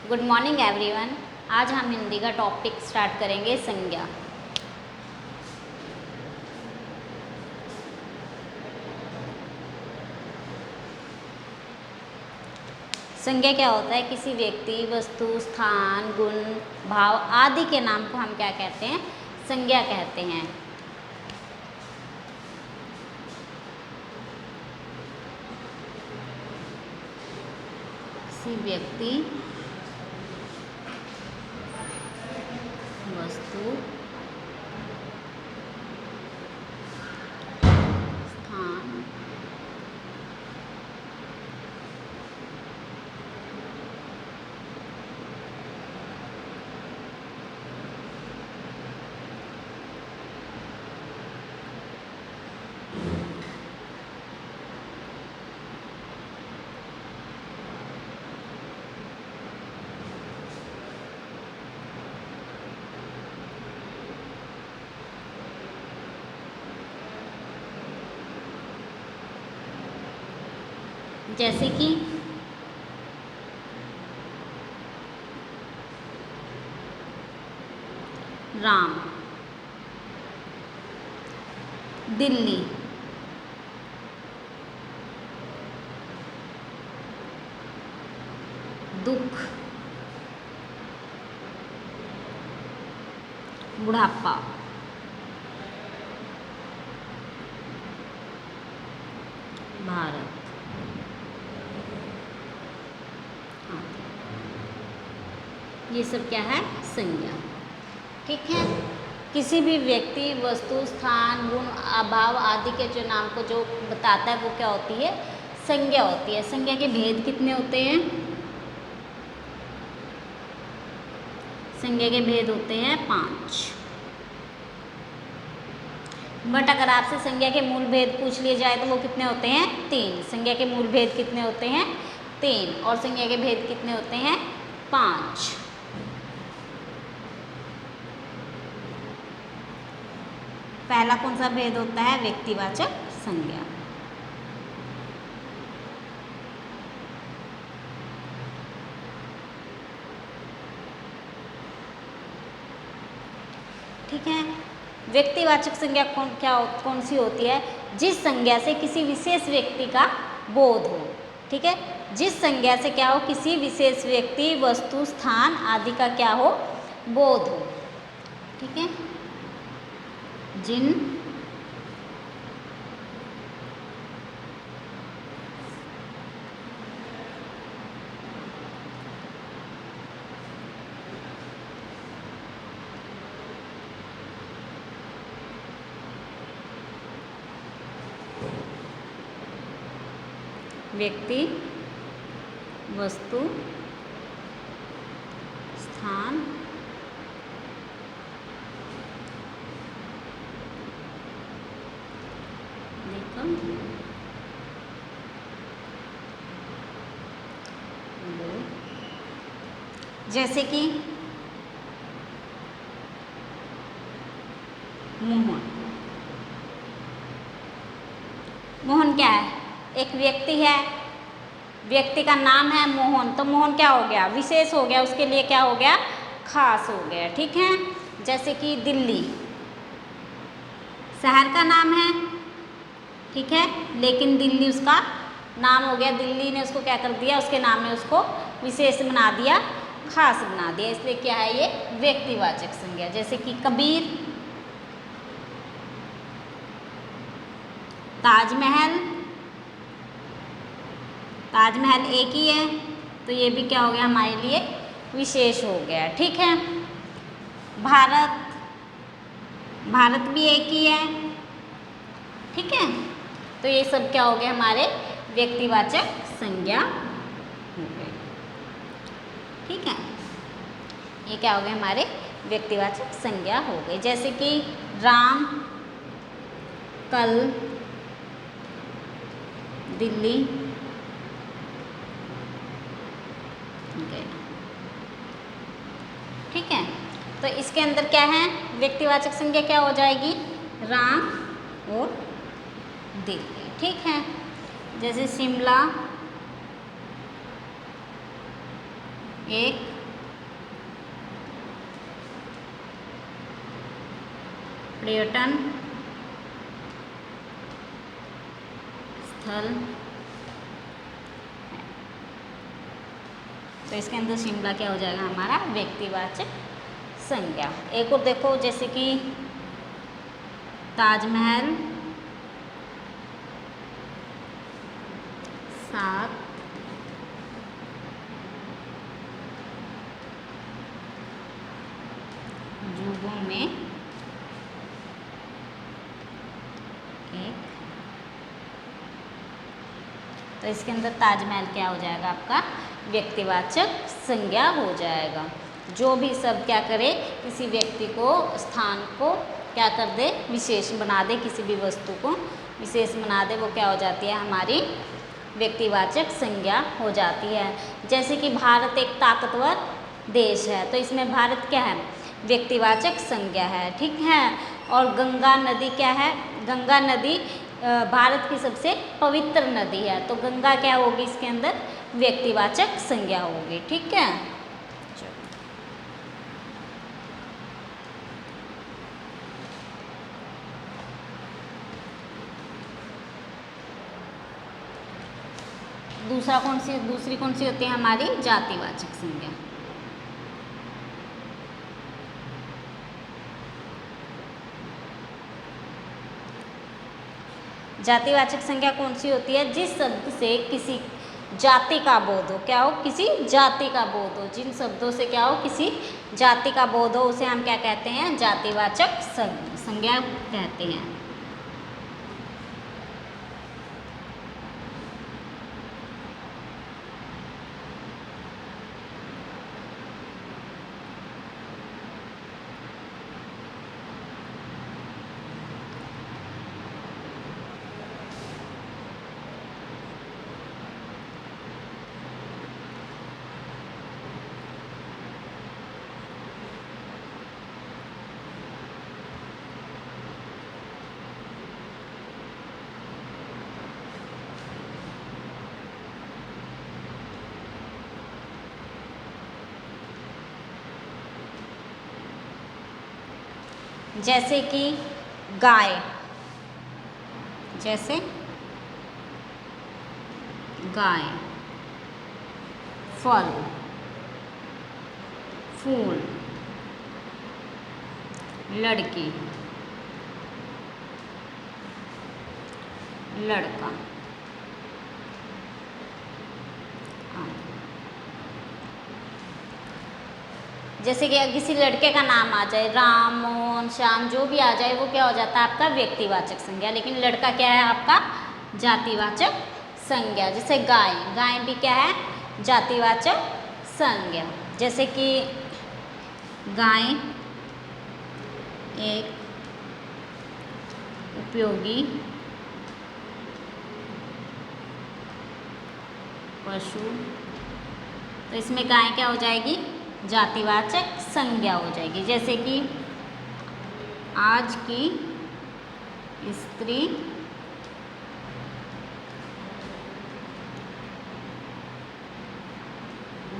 Good morning everyone. आज हम हिंदी का टॉपिक स्टार्ट करेंगे संज्ञा। संज्ञा क्या होता है? किसी व्यक्ति, वस्तु, स्थान, गुण, भाव आदि के नाम को हम क्या कहते हैं? संज्ञा कहते हैं। किसी व्यक्ति, वस्तु, स्थान, जैसे कि राम, दिल्ली, दुख, बुढ़ापा, भारत। ये सब क्या है? संज्ञा। ठीक है। किसी भी व्यक्ति, वस्तु, स्थान, गुण, अभाव आदि के जो नाम को जो बताता है वो क्या होती है? संज्ञा होती है। संज्ञा के भेद कितने होते हैं? संज्ञा के भेद होते हैं 5। बट अगर आपसे संज्ञा के मूल भेद पूछ लिए जाए तो वो कितने होते हैं? 3। संज्ञा के मूल भेद कितने होते हैं? 3। और संज्ञा के भेद कितने होते हैं? 5। पहला कौन सा भेद होता है? व्यक्तिवाचक संज्ञा। ठीक है। व्यक्तिवाचक संज्ञा कौन सी होती है? जिस संज्ञा से किसी विशेष व्यक्ति का बोध हो। ठीक है। जिस संज्ञा से क्या हो? किसी विशेष व्यक्ति, वस्तु, स्थान आदि का क्या हो? बोध हो। ठीक है। जिन व्यक्ति, वस्तु, स्थान, जैसे कि मोहन। मोहन क्या है? एक व्यक्ति है, व्यक्ति का नाम है मोहन, तो मोहन क्या हो गया? विशेष हो गया, उसके लिए क्या हो गया? खास हो गया। ठीक है। जैसे कि दिल्ली शहर का नाम है, ठीक है, लेकिन दिल्ली उसका नाम हो गया। दिल्ली ने उसको क्या कर दिया? उसके नाम में उसको विशेष बना दिया, खास बना दिया, इसलिए क्या है? ये व्यक्तिवाचक संज्ञा। जैसे कि कबीर, ताजमहल, ताजमहल एक ही है तो ये भी क्या हो गया? हमारे लिए विशेष हो गया। ठीक है। भारत, भारत भी एक ही है। ठीक है। तो ये सब क्या हो गया? हमारे व्यक्तिवाचक संज्ञा हो गए। ठीक है। ये क्या हो गए? हमारे व्यक्तिवाचक संज्ञा हो गई। जैसे कि राम, कल, दिल्ली, गए। ठीक है। तो इसके अंदर क्या है? व्यक्तिवाचक संज्ञा क्या हो जाएगी? राम और दिल्ली। ठीक है। जैसे शिमला, एक पर्यटन स्थल। तो इसके अंदर शिमला क्या हो जाएगा हमारा व्यक्तिवाचक संज्ञा। एक और देखो, जैसे कि ताजमहल 7 युगों में एक। तो इसके अंदर ताजमहल क्या हो जाएगा आपका व्यक्तिवाचक संज्ञा हो जाएगा। जो भी शब्द क्या करे, किसी व्यक्ति को, स्थान को क्या कर दे, विशेष बना दे, किसी भी वस्तु को विशेष बना दे, वो क्या हो जाती है हमारी व्यक्तिवाचक संज्ञा हो जाती है। जैसे कि भारत एक ताकतवर देश है, तो इसमें भारत क्या है, व्यक्तिवाचक संज्ञा है, ठीक है। और गंगा नदी क्या है, गंगा नदी भारत की सबसे पवित्र नदी है, तो गंगा क्या होगी इसके अंदर व्यक्तिवाचक संज्ञा होगी, ठीक है। दूसरी कौन सी होती है हमारी जातिवाचक संज्ञा। जातिवाचक संज्ञा कौन सी होती है, जिस शब्द से किसी जाति का बोध हो, क्या हो, किसी जाति का बोध हो, जिन शब्दों से क्या हो, किसी जाति का बोध हो, उसे हम क्या कहते हैं, जातिवाचक संज्ञा कहते हैं। जैसे कि गाय, जैसे गाय, फल, फूल, लड़की, लड़का। जैसे कि किसी लड़के का नाम आ जाए, राम, मोहन, श्याम, जो भी आ जाए, वो क्या हो जाता है आपका व्यक्तिवाचक संज्ञा। लेकिन लड़का क्या है आपका जातिवाचक संज्ञा। जैसे गाय, गाय भी क्या है जातिवाचक संज्ञा। जैसे कि गाय एक उपयोगी पशु, तो इसमें गाय क्या हो जाएगी जातिवाचक संज्ञा हो जाएगी। जैसे कि आज की स्त्री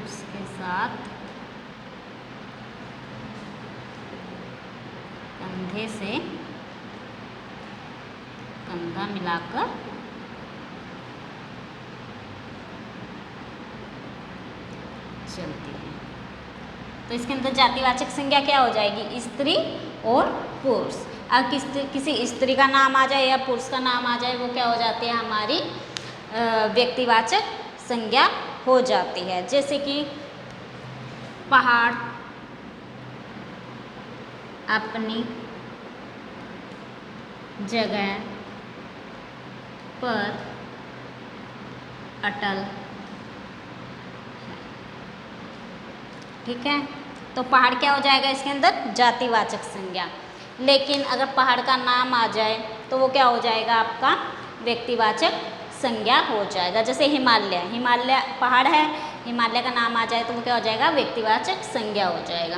उसके साथ कंधे से कंधा मिलाकर चलती है। तो इसके अंदर जातिवाचक संज्ञा क्या हो जाएगी स्त्री और पुरुष। अब किसी स्त्री का नाम आ जाए या पुरुष का नाम आ जाए, वो क्या हो जाती है हमारी व्यक्तिवाचक संज्ञा हो जाती है। जैसे कि पहाड़ अपनी जगह पर अटल, ठीक है। तो पहाड़ क्या हो जाएगा इसके अंदर जातिवाचक संज्ञा। लेकिन अगर पहाड़ का नाम आ जाए तो वो क्या हो जाएगा आपका व्यक्तिवाचक संज्ञा हो जाएगा। जैसे हिमालय, हिमालय पहाड़ है, हिमालय का नाम आ जाए तो वो क्या हो जाएगा व्यक्तिवाचक संज्ञा हो जाएगा।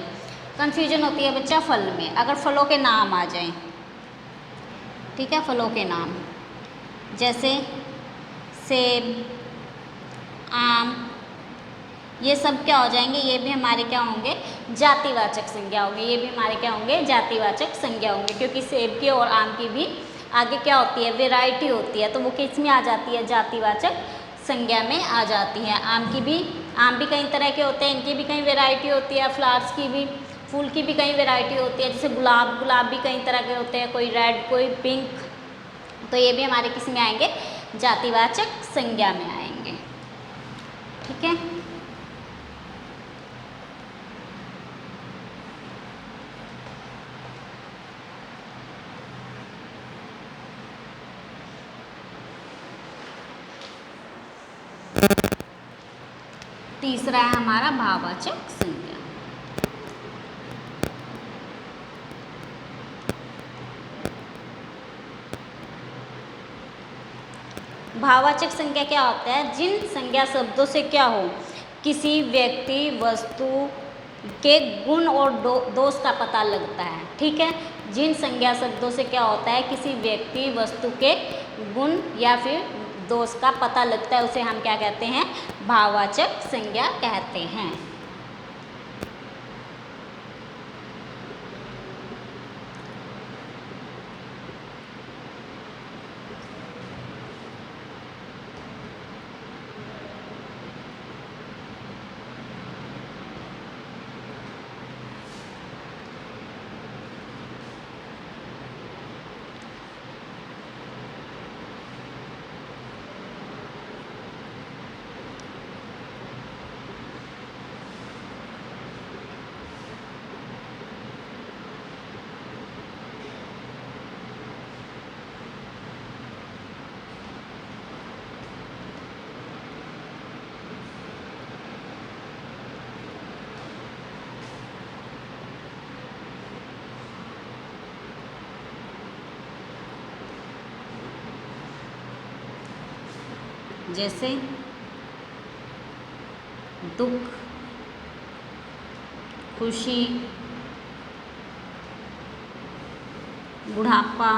कन्फ्यूजन होती है बच्चा फल में, अगर फलों के नाम आ जाए, ठीक है, फलों के नाम जैसे सेब, आम, ये सब क्या हो जाएंगे, ये भी हमारे क्या होंगे, जातिवाचक संज्ञा होंगे। ये भी हमारे क्या होंगे, जातिवाचक संज्ञा होंगे, क्योंकि सेब की और आम की भी आगे क्या होती है, वैरायटी होती है, तो वो किस में आ जाती है, जातिवाचक संज्ञा में आ जाती है। आम भी कई तरह के होते हैं, इनकी भी कई वैरायटी होती है, फ्लावर्स की भी, फूल की भी कई वैरायटी होती है, जैसे गुलाब भी कई तरह के होते हैं, कोई रेड कोई पिंक, तो ये भी हमारे किस में आएंगे, जातिवाचक संज्ञा में आएंगे। ठीक है, तीसरा है हमारा भाववाचक संज्ञा। भाववाचक संज्ञा क्या होता है, जिन संज्ञा शब्दों से क्या हो, किसी व्यक्ति वस्तु के गुण और दोष का पता लगता है। ठीक है, जिन संज्ञा शब्दों से क्या होता है, किसी व्यक्ति वस्तु के गुण या फिर दोष का पता लगता है, उसे हम क्या कहते हैं, भाववाचक संज्ञा कहते हैं। जैसे दुख, खुशी, बुढ़ापा,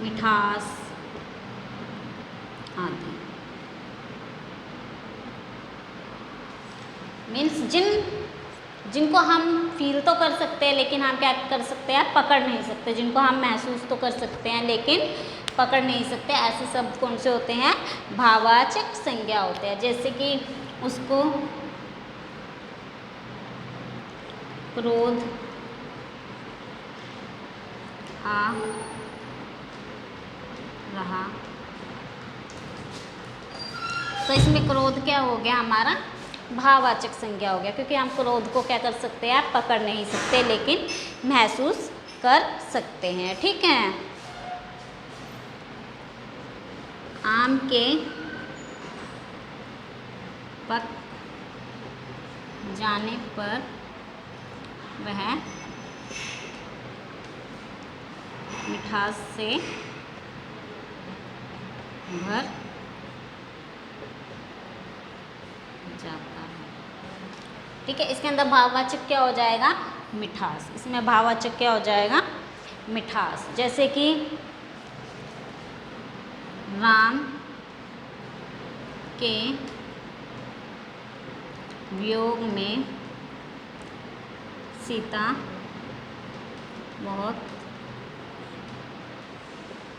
मिठास आदि। मीन्स जिनको हम फील तो कर सकते हैं, लेकिन हम क्या कर सकते हैं, पकड़ नहीं सकते। जिनको हम महसूस तो कर सकते हैं, लेकिन पकड़ नहीं सकते, ऐसे शब्द कौन से होते हैं, भाववाचक संज्ञा होते हैं। जैसे कि उसको क्रोध आ रहा, तो इसमें क्रोध क्या हो गया, हमारा भाववाचक संज्ञा हो गया, क्योंकि हम क्रोध को क्या कर सकते हैं, पकड़ नहीं सकते, लेकिन महसूस कर सकते हैं। ठीक है, आम के पक जाने पर वह मिठास से भर जाता है। ठीक है, इसके अंदर भाववाचक क्या हो जाएगा, मिठास। इसमें भाववाचक क्या हो जाएगा, मिठास। जैसे कि राम के वियोग में सीता बहुत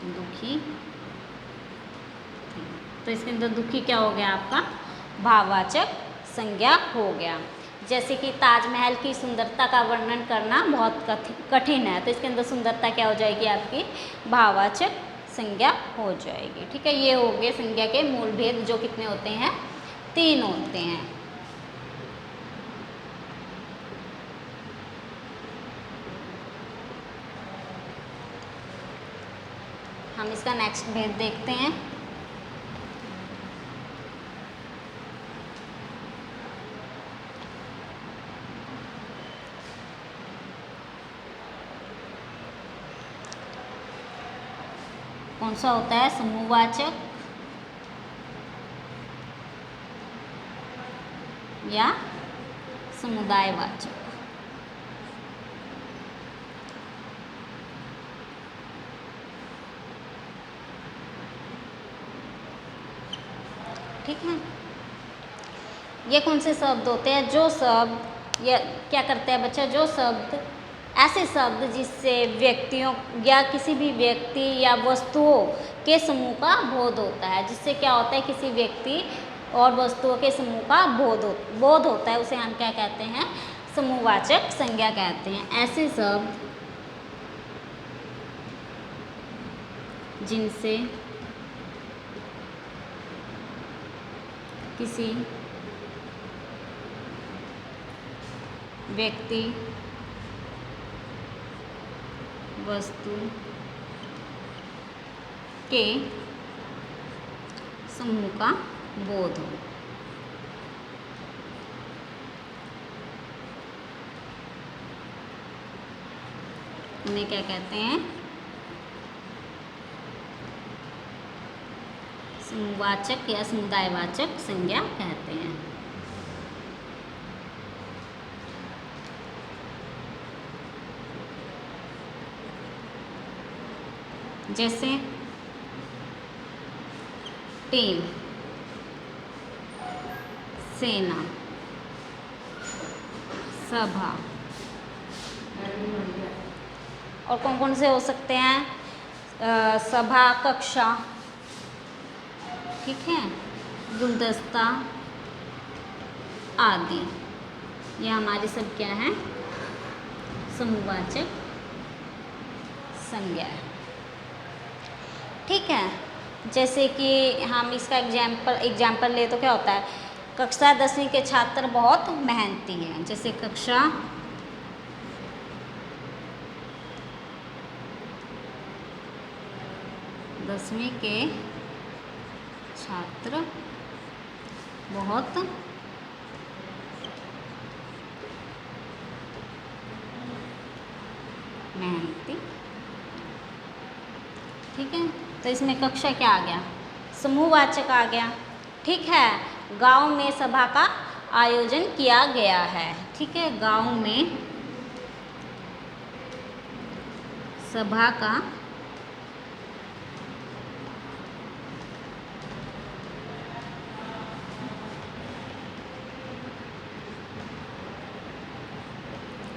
दुखी थी, तो इसके अंदर दुखी क्या हो गया, आपका भाववाचक संज्ञा हो गया। जैसे कि ताजमहल की सुंदरता का वर्णन करना बहुत कठिन है, तो इसके अंदर सुंदरता क्या हो जाएगी, आपकी भाववाचक संज्ञा हो जाएगी। ठीक है, ये हो गए संज्ञा के मूल भेद, जो कितने होते हैं, 3 होते हैं। हम इसका नेक्स्ट भेद देखते हैं। कौन सा होता है, समूहवाचक या समुदायवाचक। ठीक है। ये कौन से शब्द होते हैं? जो शब्द या क्या करते हैं बच्चा, जो शब्द ऐसे शब्द जिससे व्यक्तियों या किसी भी व्यक्ति या वस्तुओं के समूह का बोध होता है, जिससे क्या होता है, किसी व्यक्ति और वस्तुओं के समूह का बोध होता है, उसे हम क्या कहते हैं? समूहवाचक संज्ञा कहते हैं। ऐसे शब्द जिनसे किसी व्यक्ति वस्तु के समूह का बोध हो। उन्हें क्या कहते हैं? समूहवाचक या समुदायवाचक संज्ञा कहते हैं। जैसे टीम, सेना, सभा, और कौन कौन से हो सकते हैं? सभा, कक्षा, ठीक है, गुलदस्ता आदि। ये हमारी सब क्या है? समूहवाचक संज्ञा है। ठीक है। जैसे कि हम इसका एग्जाम्पल ले तो क्या होता है? कक्षा 10वीं के छात्र बहुत मेहनती हैं। जैसे कक्षा 10वीं के छात्र बहुत मेहनती, ठीक है। तो इसमें कक्षा क्या आ गया? समूहवाचक आ गया। ठीक है। गांव में सभा का आयोजन किया गया है। ठीक है, गांव में सभा का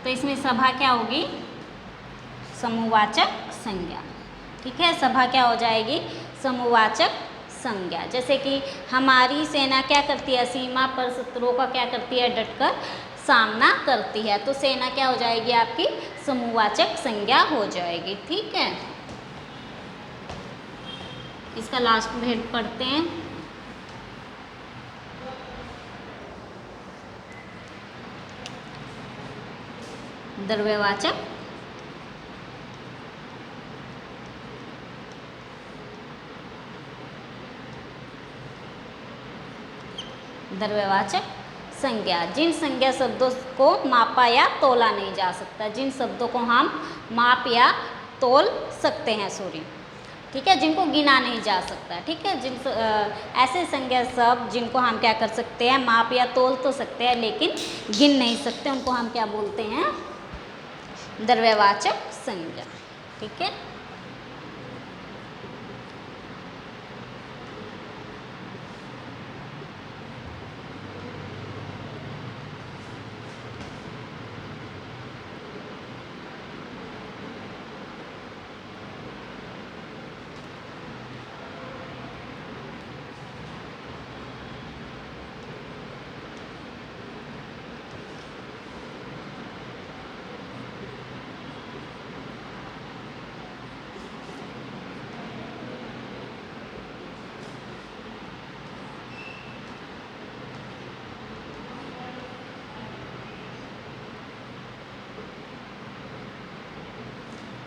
तो इसमें सभा क्या होगी? समूहवाचक संज्ञा। ठीक है, सभा क्या हो जाएगी? समूहवाचक संज्ञा। जैसे कि हमारी सेना क्या करती है? सीमा पर शत्रुओं का क्या करती है? डटकर सामना करती है। तो सेना क्या हो जाएगी? आपकी समूहवाचक संज्ञा हो जाएगी। ठीक है, इसका लास्ट भेद पढ़ते हैं। द्रव्यवाचक द्रव्यवाचक संज्ञा, जिन संज्ञा शब्दों को मापा या तोला नहीं जा सकता, जिन शब्दों को हम माप या तोल सकते हैं, ठीक है, जिनको गिना नहीं जा सकता। ठीक है, ऐसे संज्ञा शब्द जिनको हम क्या कर सकते हैं? माप या तोल तो सकते हैं लेकिन गिन नहीं सकते, उनको हम क्या बोलते हैं? द्रव्यवाचक संज्ञा। ठीक है,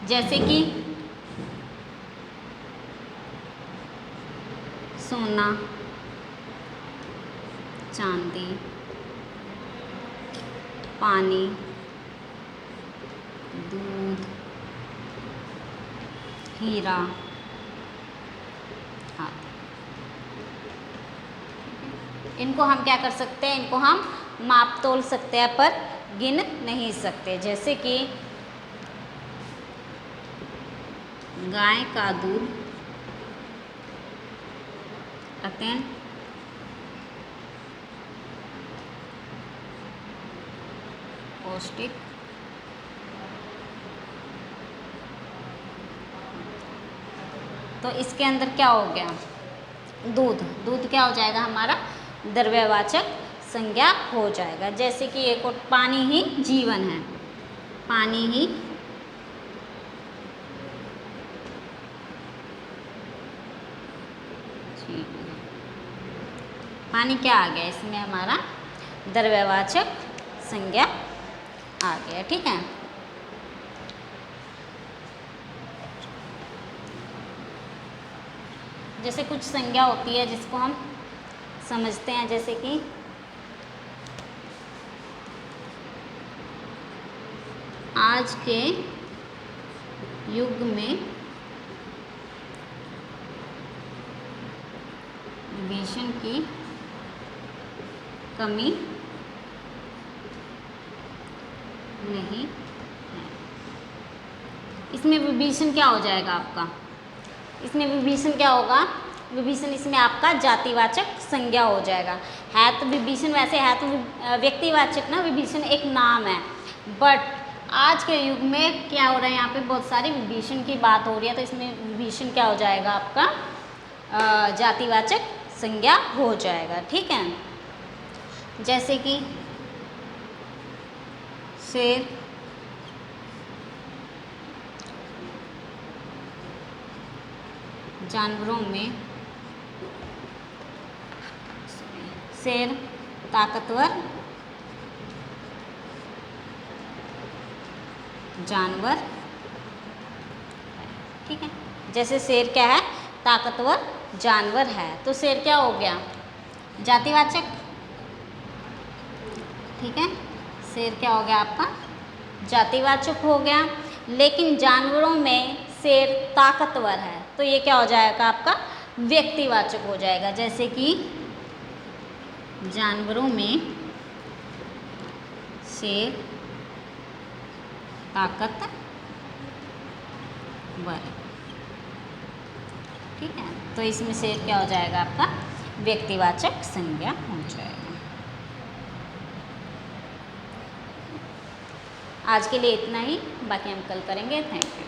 जैसे कि सोना, चांदी, पानी, दूध, हीरा आदि। इनको हम क्या कर सकते हैं? इनको हम माप तोल सकते हैं पर गिन नहीं सकते। जैसे कि गाय का दूध अत्यंत पौष्टिक, तो इसके अंदर क्या हो गया, दूध। दूध क्या हो जाएगा हमारा, द्रव्यवाचक संज्ञा हो जाएगा। जैसे कि एक और पानी ही जीवन है, पानी ही जीवन। पानी क्या आ गया इसमें, हमारा द्रव्यवाचक संज्ञा आ गया। ठीक है, जैसे कुछ संज्ञा होती है जिसको हम समझते हैं, जैसे कि आज के युग में विभीषण की कमी नहीं है। इसमें विभीषण क्या हो जाएगा आपका, इसमें विभीषण क्या होगा, विभीषण इसमें आपका जातिवाचक संज्ञा हो जाएगा। है तो विभीषण, वैसे है तो व्यक्तिवाचक ना, विभीषण एक नाम है, बट आज के युग में क्या हो रहा है, यहाँ पे बहुत सारी विभीषण की बात हो रही है, तो इसमें विभीषण क्या हो जाएगा आपका जातिवाचक संज्ञा हो जाएगा। ठीक है, जैसे कि शेर, जानवरों में शेर ताकतवर जानवर। ठीक है, जैसे शेर क्या है, ताकतवर जानवर है, तो शेर क्या हो गया, जातिवाचक। ठीक है, शेर क्या हो गया आपका, जातिवाचक हो गया। लेकिन जानवरों में शेर ताकतवर है, तो ये क्या हो जाएगा आपका, व्यक्तिवाचक हो जाएगा। जैसे कि जानवरों में शेर ताकतवर। ठीक है, तो इसमें शेर क्या हो जाएगा आपका, व्यक्तिवाचक संज्ञा हो जाएगा। आज के लिए इतना ही, बाकी हम कल करेंगे। Thank you.